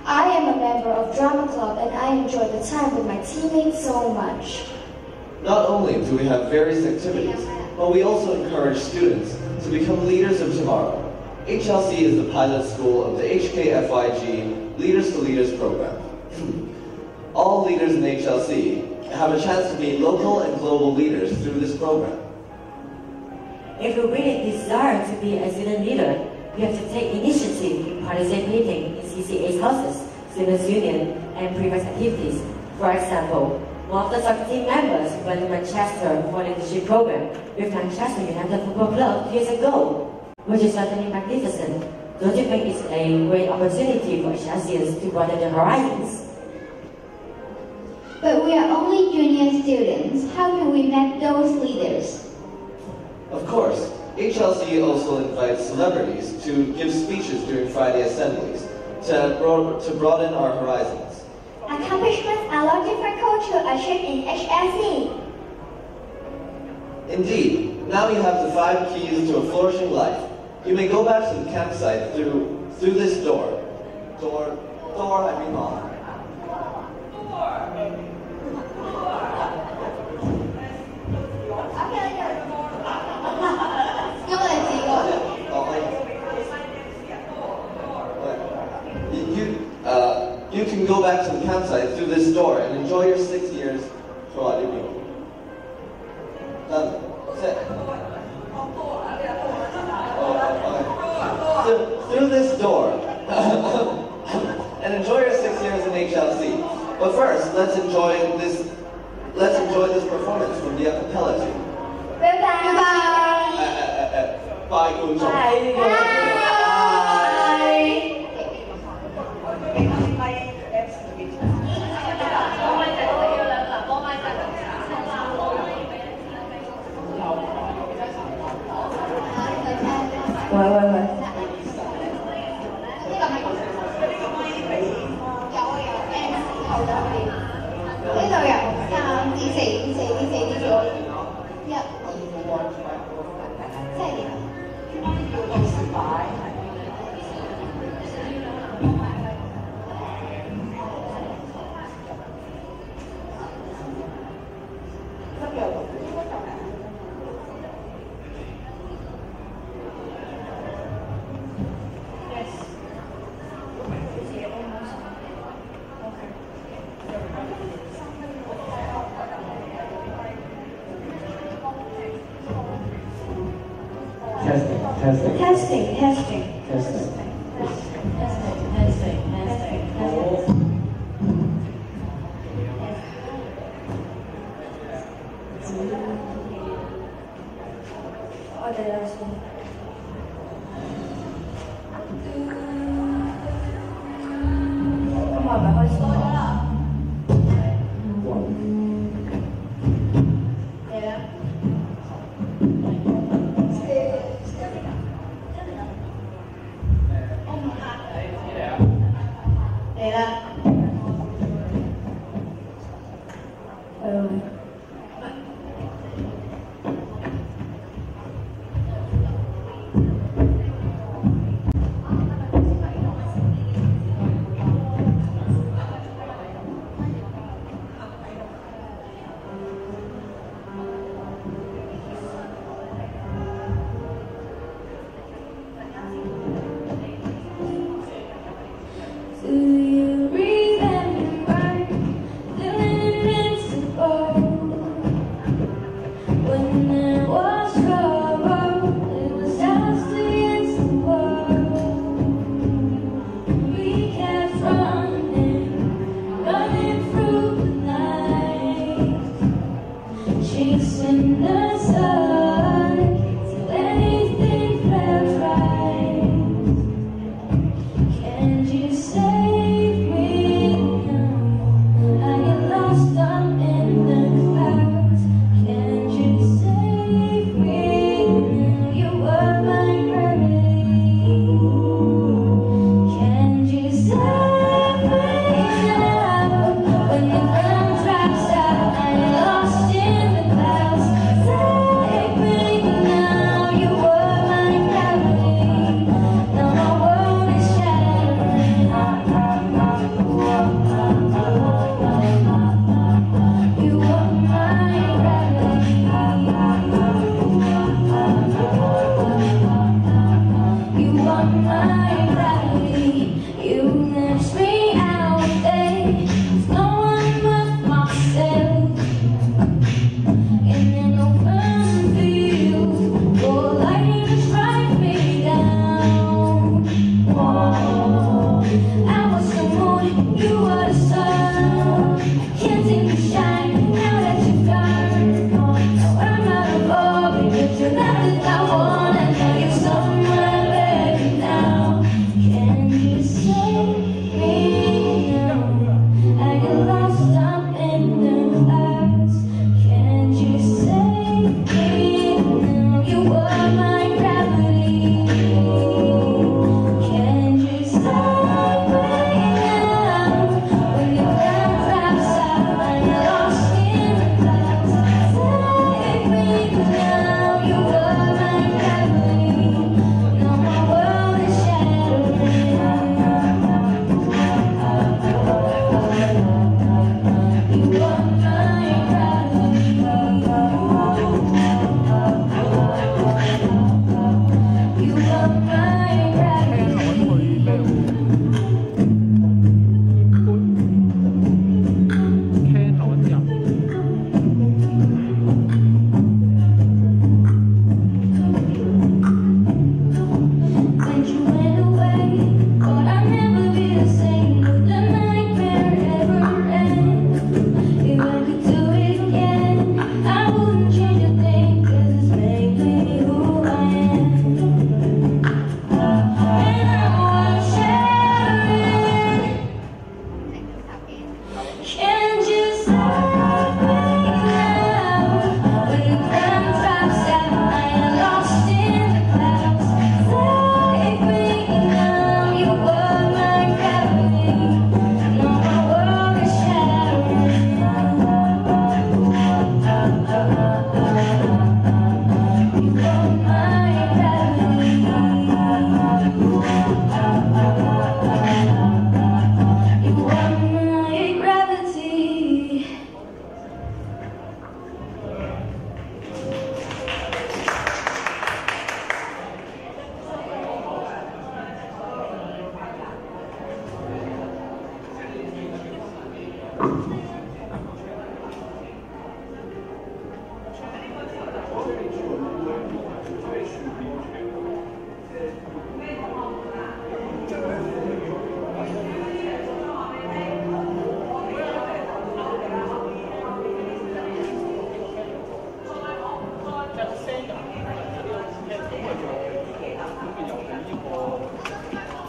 I am a member of Drama Club and I enjoy the time with my teammates so much. Not only do we have various activities, but we also encourage students to become leaders of tomorrow. HLC is the pilot school of the HKFYG Leaders to Leaders program. All leaders in HLC have a chance to meet local and global leaders through this program. If we really desire to be a student leader, we have to take initiative in participating in CCA's houses, students' union, and previous activities. For example, one of the soccer team members went to Manchester for the leadership program with Manchester United Football Club 2 years ago, which is certainly magnificent. Don't you think it's a great opportunity for HLCers to broaden their horizons? But we are only junior students. How can we make those leaders? Of course, HLC also invites celebrities to give speeches during Friday assemblies to broaden our horizons. Accomplishments are not difficult to achieve in HLC. Indeed, now you have the 5 keys to a flourishing life. You may go back to the campsite through this door. Door, I mean on. You can go back to the campsite through this door and enjoy your 6 years. Done. Sit. Through this door and enjoy your 6 years in HLC. But first, let's enjoy this performance from the a cappella team. Bye bye. Bye, Kunjong. Bye. Testing. Do you remember the minutes ago?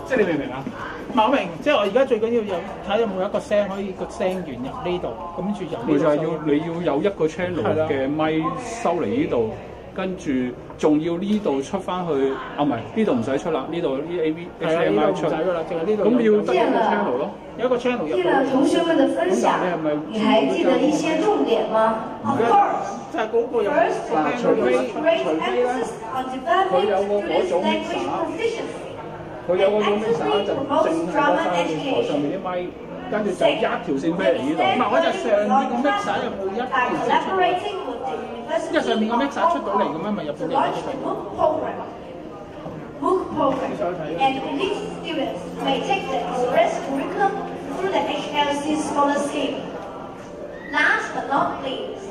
即係你明唔明啊？我明，即係我而家最緊要有睇有冇一個聲可以個聲源入呢度，咁跟住由佢就係你要有一個 channel 嘅咪收嚟呢度，跟住仲要呢度出翻去，唔係呢度唔使出啦，呢度啲 HDMI 出，咁要得一個 channel 咯，有一個 channel 入。听了同学们的分享，你还记得一些重点吗 Of course. 就係嗰個有 First, 除非 great emphasis on developing students' language proficiency. 佢有個 mixer 就淨係個台上面啲咪，跟住就一條線飛嚟呢度。唔係，我就上面個 mixer 有冇一條線出嚟？因為上面個 mixer 出到嚟咁樣，咪入到嚟嗰度。MOOC program, and elite students may take the express curriculum through the HLC Scholar Scheme. Last but not least,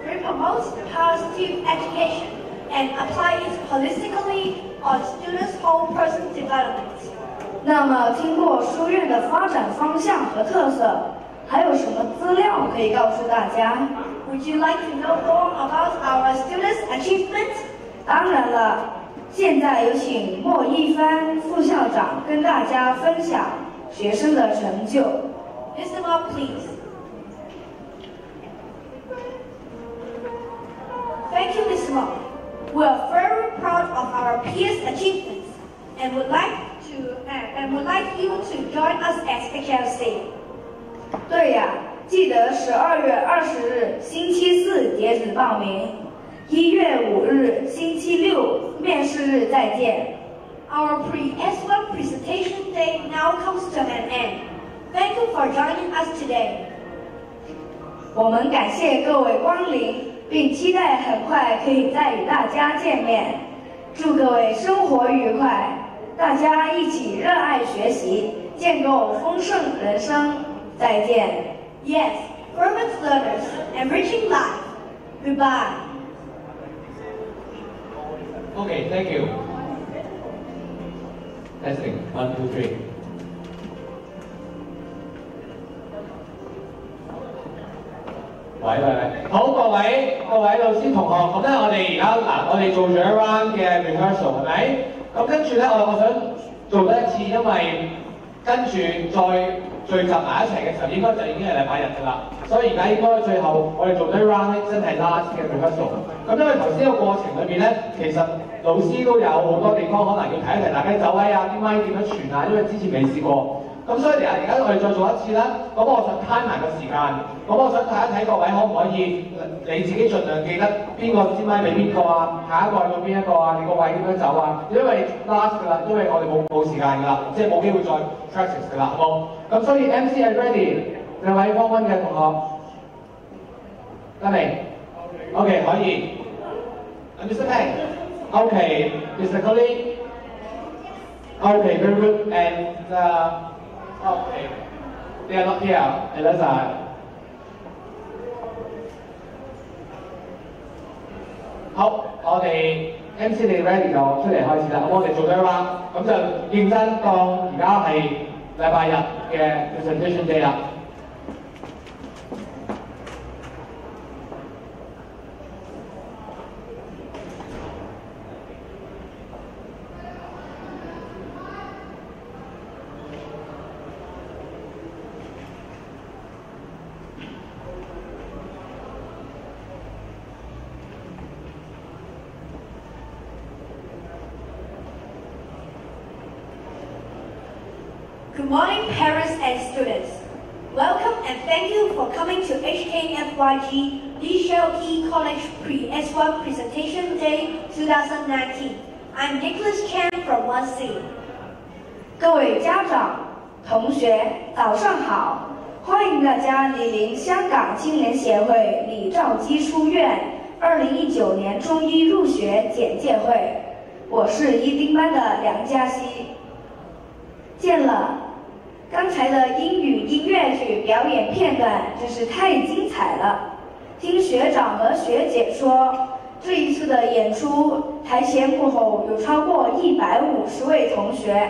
we promote positive education and apply it holistically on students' whole person development. 那么，经过书院的发展方向和特色，还有什么资料可以告诉大家 Would you like to know more about our students' achievements? 当然了，现在有请莫一帆副校长跟大家分享学生的成就。Mr. Mo, please. Thank you, Mr. Mo. We are very proud of our peers' achievements and would like you to join us at HLC. 对呀，记得12月20日星期四截止报名，1月5日星期六面试日再见。Our S.1 Presentation Day now comes to an end. Thank you for joining us today. 我们感谢各位光临，并期待很快可以再与大家见面。祝各位生活愉快，大家一起热爱学习，建构丰盛人生。再见。Yes, fervent learners, enriching life. Goodbye. Okay, thank you. Testing, 1, 2, 3. 喂，好，各位老師同學，咁咧我哋而家我哋做咗一 round 嘅 rehearsal 係咪？咁跟住咧我想做多一次，因為跟住再聚集埋一齊嘅時候，應該就已經係禮拜日㗎啦。所以而家應該最後我哋做咗一 round 咧，真係 last 嘅 rehearsal。咁因為頭先個過程裏邊咧，其實老師都有好多地方可能要提一提大家走位啊，啲咪點樣傳啊，因為之前未試過。咁所以而家我哋再做一次啦。咁我想 time 埋個時間。咁我想睇一睇各位可唔可以你自己盡量記得邊個支咪俾邊個啊，下一個去到邊一個啊，你個位點樣走啊？因為 last 㗎啦，因為我哋冇時間㗎啦，即係冇機會再 practice 㗎啦，好冇？咁所以 MC 係 ready， 兩位方溫嘅同學得未 ？OK 可以。Mr. Peng，OK Mr. Colin，OK very good and OK they are not here Eliza。好，我哋 MC 你 ready 就出嚟開始啦。咁我哋做咗一 round，咁就認真當而家係禮拜日嘅 presentation day 啦。Good morning, parents and students. Welcome and thank you for coming to HKFYG HLC College Pre S.1 Presentation Day 2019. I'm Nicholas Chan from 1C. 各位家长、同学，早上好！欢迎大家莅临香港青年协会李兆基书院2019年中一入学简介会。我是一丁班的梁嘉熙。见了，刚才的英语音乐剧表演片段真是太精彩了。听学长和学姐说，这一次的演出台前幕后有超过150位同学，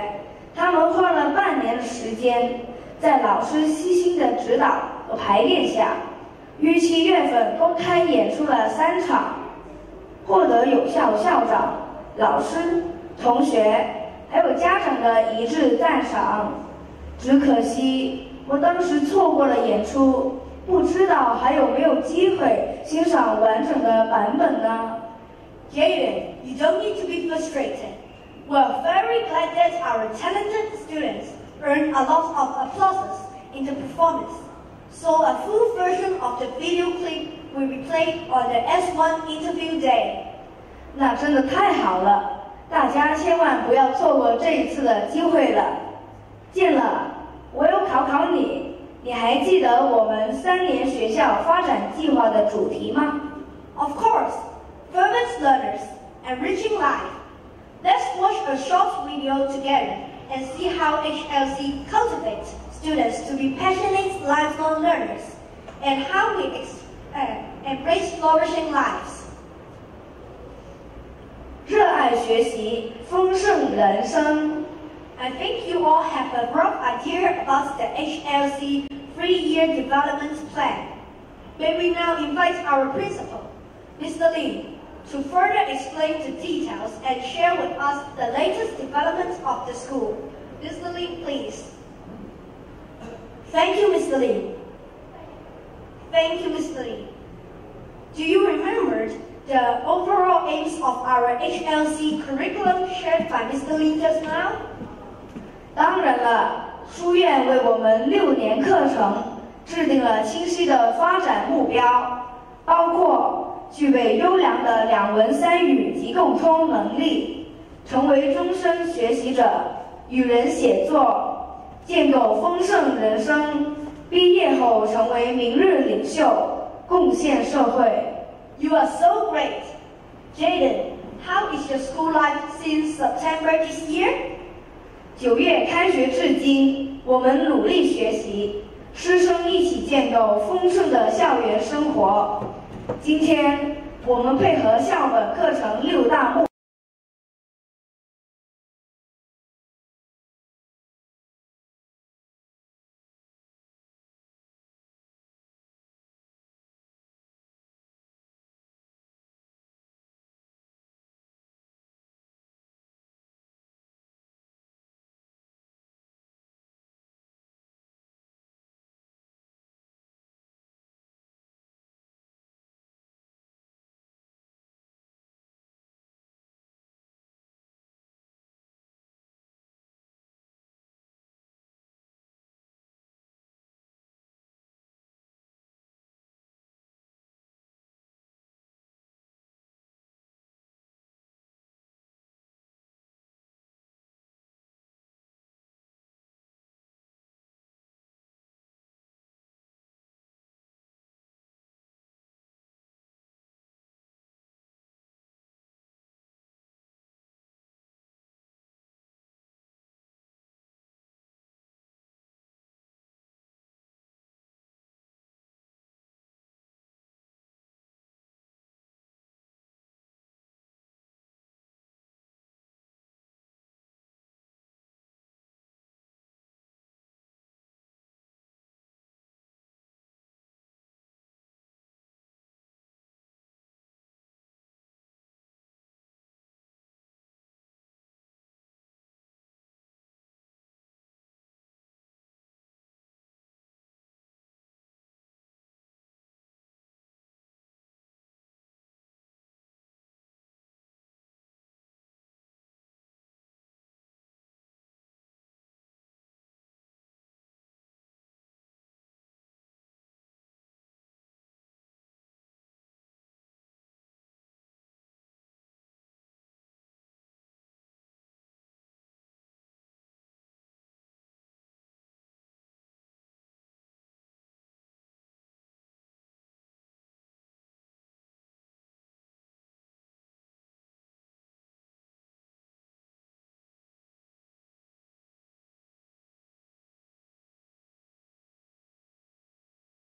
他们花了半年的时间，在老师悉心的指导和排练下，于7月份公开演出了3场，获得有校校长、老师、同学还有家长的一致赞赏。只可惜我当时错过了演出，不知道还有没有机会欣赏完整的版本呢？ Jaden, you don't need to be frustrated. We're very glad that our talented students earned a lot of applause in the performance. So a full version of the video clip will be played on the S1 interview day. 那真的太好了，大家千万不要错过这一次的机会了。见了，我有考考你，你还记得我们3年学校发展计划的主题吗？ Of course, fervent learners, enriching life. Let's watch a short video together and see how HLC cultivates students to be passionate lifelong learners and how we embrace flourishing lives. 热爱学习，丰盛人生。 I think you all have a rough idea about the HLC 3-year development plan. May we now invite our principal, Mr. Lee, to further explain the details and share with us the latest developments of the school. Mr. Lee, please. Thank you, Mr. Lee. Thank you, Mr. Lee. Do you remember the overall aims of our HLC curriculum shared by Mr. Lee just now? 当然了，书院为我们6年课程制定了清晰的发展目标，包括具备优良的2文3语及共通能力，成为终身学习者，与人写作，建构丰盛人生，毕业后成为明日领袖，贡献社会。You are so great. Jaden, how is your school life since September this year? 9月开学至今，我们努力学习，师生一起建构丰盛的校园生活。今天，我们配合校本课程6大目